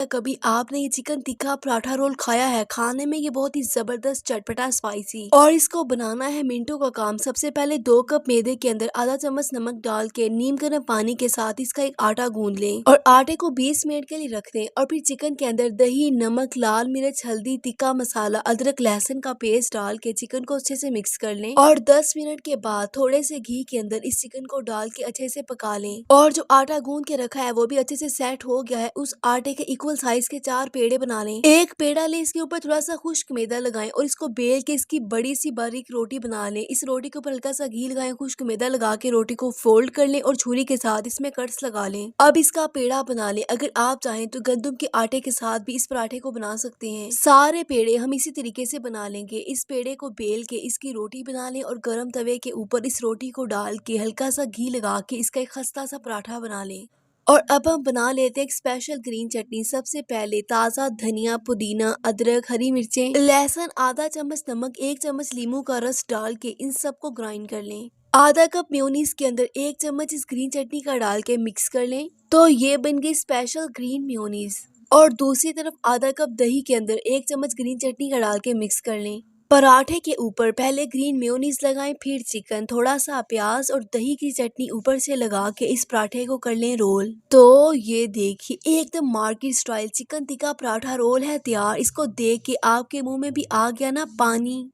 कभी आपने ये चिकन टिक्का पराठा रोल खाया है? खाने में ये बहुत ही जबरदस्त चटपटा स्पाइसी और इसको बनाना है मिनटों का काम। सबसे पहले 2 कप मैदे के अंदर आधा चम्मच नमक डाल के नीम गर्म पानी के साथ इसका एक आटा गूंद लें और आटे को 20 मिनट के लिए रख दें। और फिर चिकन के अंदर दही, नमक, लाल मिर्च, हल्दी, टिक्का मसाला, अदरक लहसुन का पेस्ट डाल के चिकन को अच्छे से मिक्स कर लें और 10 मिनट के बाद थोड़े से घी के अंदर इस चिकन को डाल के अच्छे से पका लें। और जो आटा गूंद के रखा है वो भी अच्छे से सेट हो गया है। उस आटे के इक्वल साइज के 4 पेड़े बना लें। एक पेड़ा लें, इसके ऊपर थोड़ा सा खुश्क मैदा लगाएं और इसको बेल के इसकी बड़ी सी बारीक रोटी बना लें। इस रोटी के ऊपर हल्का सा घी लगाएं, खुश्क मैदा लगा के रोटी को फोल्ड कर लें और छुरी के साथ इसमें कट्स लगा लें। अब इसका पेड़ा बना लें। अगर आप चाहें तो गंदम के आटे के साथ भी इस पराठे को बना सकते हैं। सारे पेड़े हम इसी तरीके से बना लेंगे। इस पेड़े को बेल के इसकी रोटी बना लें और गर्म तवे के ऊपर इस रोटी को डाल के हल्का सा घी लगा के इसका एक खस्ता सा पराठा बना लें। और अब हम बना लेते हैं एक स्पेशल ग्रीन चटनी। सबसे पहले ताज़ा धनिया, पुदीना, अदरक, हरी मिर्चें, लहसुन, आधा चम्मच नमक, 1 चम्मच नींबू का रस डाल के इन सबको ग्राइंड कर लें। आधा कप मेयोनीज के अंदर 1 चम्मच इस ग्रीन चटनी का डाल के मिक्स कर लें। तो ये बन गई स्पेशल ग्रीन मेयोनीज। और दूसरी तरफ आधा कप दही के अंदर 1 चम्मच ग्रीन चटनी का डाल के मिक्स कर लें। पराठे के ऊपर पहले ग्रीन मेयोनीज लगाएं, फिर चिकन, थोड़ा सा प्याज और दही की चटनी ऊपर से लगा के इस पराठे को कर लें रोल। तो ये देखिए एकदम market style chicken tikka paratha roll है तैयार। इसको देख के आपके मुंह में भी आ गया ना पानी।